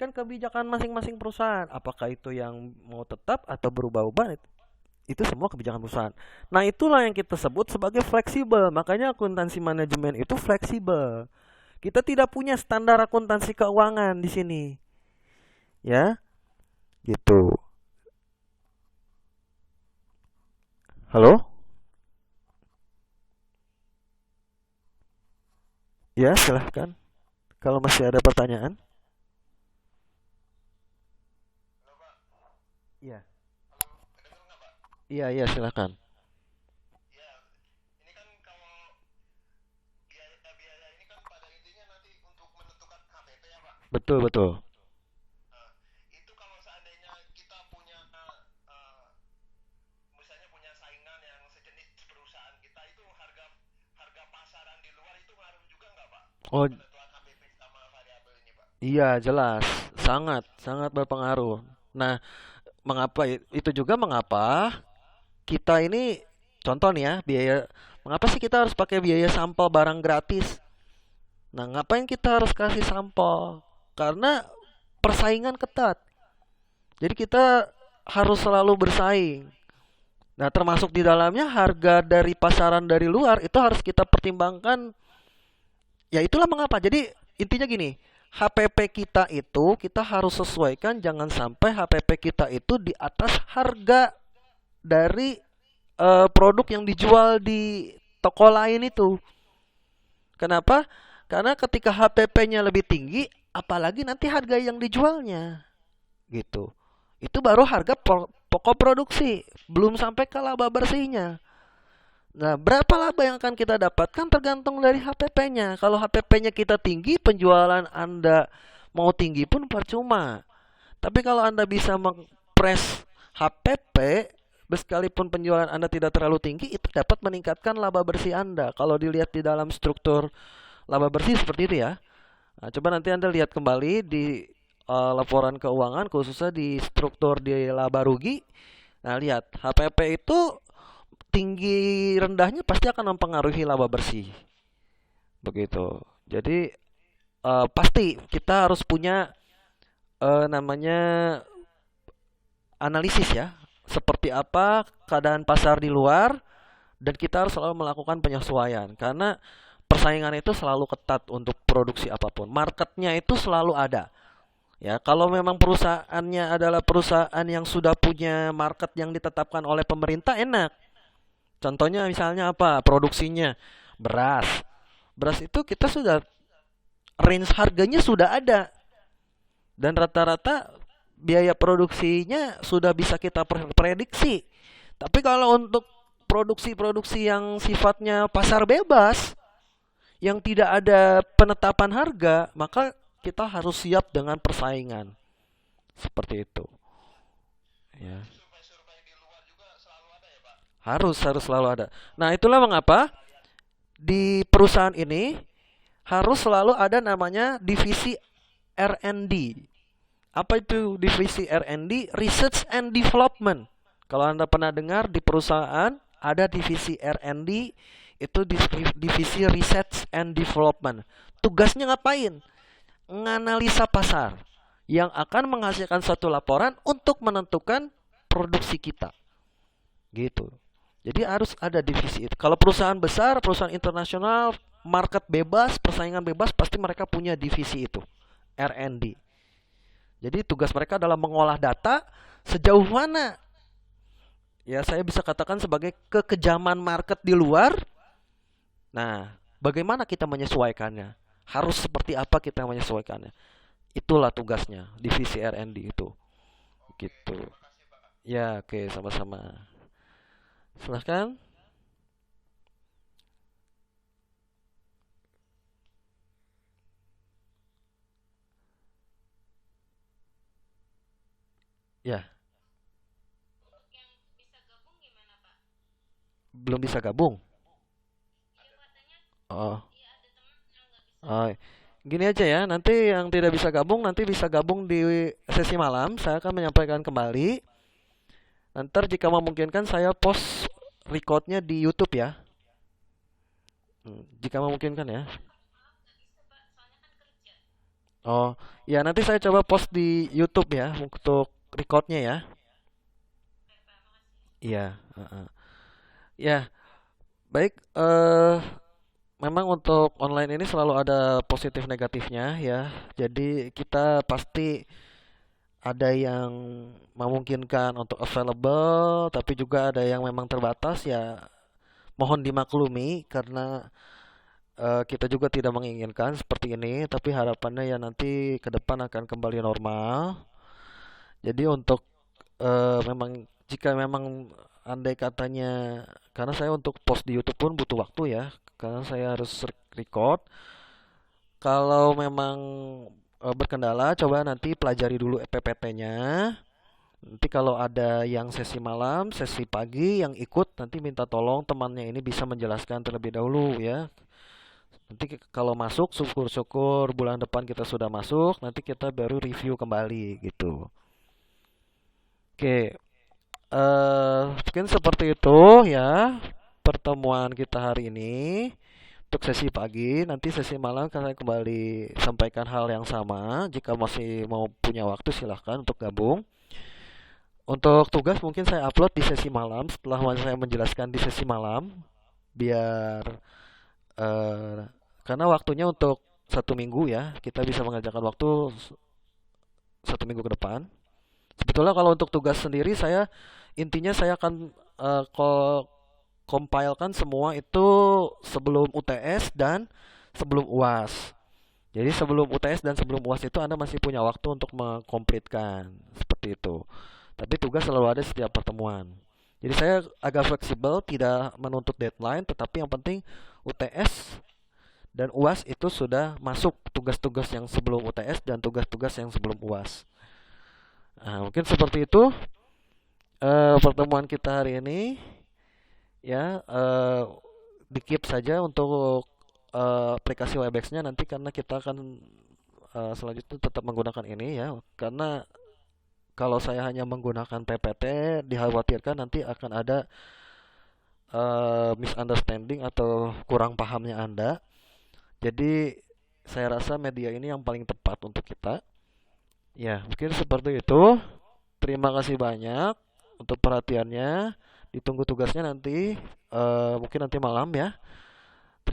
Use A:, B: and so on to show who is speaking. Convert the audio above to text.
A: Kan kebijakan masing-masing perusahaan. Apakah itu yang mau tetap atau berubah-ubah, itu semua kebijakan perusahaan. Nah, itulah yang kita sebut sebagai fleksibel. Makanya akuntansi manajemen itu fleksibel. Kita tidak punya standar akuntansi keuangan di sini. Ya, gitu. Halo? Ya, silahkan. Kalau masih ada pertanyaan. Iya. Iya, iya, silahkan. Betul, betul. Oh, iya, jelas. Sangat, sangat berpengaruh. Nah, itu juga mengapa kita ini, contoh nih ya, mengapa sih kita harus pakai biaya sampel barang gratis? Nah, ngapain kita harus kasih sampel? Karena persaingan ketat. Jadi kita harus selalu bersaing. Nah, termasuk di dalamnya harga dari pasaran dari luar itu harus kita pertimbangkan. Ya itulah mengapa. Jadi intinya gini, HPP kita itu kita harus sesuaikan, jangan sampai HPP kita itu di atas harga dari produk yang dijual di toko lain itu. Kenapa? Karena ketika HPP-nya lebih tinggi, apalagi nanti harga yang dijualnya, gitu. Itu baru harga pokok produksi, belum sampai ke laba bersihnya. Nah, berapa laba yang akan kita dapatkan tergantung dari HPP-nya. Kalau HPP-nya kita tinggi, penjualan Anda mau tinggi pun percuma. Tapi kalau Anda bisa mengpres HPP, sekalipun penjualan Anda tidak terlalu tinggi, itu dapat meningkatkan laba bersih Anda. Kalau dilihat di dalam struktur laba bersih seperti itu ya. Nah, coba nanti Anda lihat kembali di laporan keuangan, khususnya di struktur di laba rugi. Nah, lihat HPP itu tinggi rendahnya pasti akan mempengaruhi laba bersih. Begitu. Jadi pasti kita harus punya namanya analisis ya. Seperti apa keadaan pasar di luar dan kita harus selalu melakukan penyesuaian karena persaingan itu selalu ketat untuk produksi apapun. Marketnya itu selalu ada. Ya, kalau memang perusahaannya adalah perusahaan yang sudah punya market yang ditetapkan oleh pemerintah, enak. Contohnya misalnya apa? Produksinya beras. Beras itu kita sudah range harganya sudah ada dan rata-rata biaya produksinya sudah bisa kita prediksi. Tapi kalau untuk produksi-produksi yang sifatnya pasar bebas, yang tidak ada penetapan harga, maka kita harus siap dengan persaingan. Seperti itu. Ya. Harus selalu ada. Nah, itulah mengapa di perusahaan ini harus selalu ada namanya divisi R&D. Apa itu divisi R&D? Research and Development. Kalau Anda pernah dengar di perusahaan ada divisi R&D, itu divisi Research and Development. Tugasnya ngapain? Menganalisa pasar yang akan menghasilkan satu laporan untuk menentukan produksi kita. Gitu. Jadi harus ada divisi itu. Kalau perusahaan besar, perusahaan internasional, market bebas, persaingan bebas, pasti mereka punya divisi itu, R&D. Jadi tugas mereka adalah mengolah data sejauh mana ya saya bisa katakan sebagai kekejaman market di luar. Nah, bagaimana kita menyesuaikannya? Harus seperti apa kita menyesuaikannya? Itulah tugasnya divisi R&D itu. Gitu. Ya, oke, sama-sama. Silahkan. Ya, belum bisa gabung. Oh, oh. Gini aja ya, nanti yang tidak bisa gabung nanti bisa gabung di sesi malam. Saya akan menyampaikan kembali. Nanti jika memungkinkan saya post recordnya di YouTube ya. Jika memungkinkan ya. Oh, ya nanti saya coba post di YouTube ya untuk recordnya ya. Iya. Heeh. Ya, baik. Memang untuk online ini selalu ada positif negatifnya ya. Jadi kita pasti ada yang memungkinkan untuk available, tapi juga ada yang memang terbatas ya. Mohon dimaklumi karena kita juga tidak menginginkan seperti ini, tapi harapannya ya nanti ke depan akan kembali normal. Jadi untuk memang jika memang andai katanya, karena saya untuk post di YouTube pun butuh waktu ya, karena saya harus record. Kalau memang berkendala, coba nanti pelajari dulu PPT-nya. Nanti kalau ada yang sesi malam, sesi pagi yang ikut, nanti minta tolong temannya ini bisa menjelaskan terlebih dahulu ya. Nanti kalau masuk, syukur-syukur bulan depan kita sudah masuk, nanti kita baru review kembali gitu. Oke, mungkin seperti itu ya pertemuan kita hari ini untuk sesi pagi. Nanti sesi malam kalian kembali sampaikan hal yang sama. Jika masih mau punya waktu silahkan untuk gabung. Untuk tugas mungkin saya upload di sesi malam setelah saya menjelaskan di sesi malam biar eh, karena waktunya untuk 1 minggu ya kita bisa mengerjakan waktu 1 minggu ke depan. Sebetulnya kalau untuk tugas sendiri saya intinya saya akan compilekan semua itu sebelum UTS dan sebelum UAS. Jadi sebelum UTS dan sebelum UAS itu Anda masih punya waktu untuk mengkomplitkan seperti itu. Tapi tugas selalu ada setiap pertemuan. Jadi saya agak fleksibel, tidak menuntut deadline, tetapi yang penting UTS dan UAS itu sudah masuk tugas-tugas yang sebelum UTS dan tugas-tugas yang sebelum UAS. Nah, mungkin seperti itu pertemuan kita hari ini ya. Di keep saja untuk aplikasi Webex-nya nanti karena kita akan selanjutnya tetap menggunakan ini ya. Karena kalau saya hanya menggunakan PPT dikhawatirkan nanti akan ada misunderstanding atau kurang pahamnya Anda. Jadi saya rasa media ini yang paling tepat untuk kita. Ya, mungkin seperti itu. Terima kasih banyak untuk perhatiannya. Ditunggu tugasnya nanti, mungkin nanti malam ya.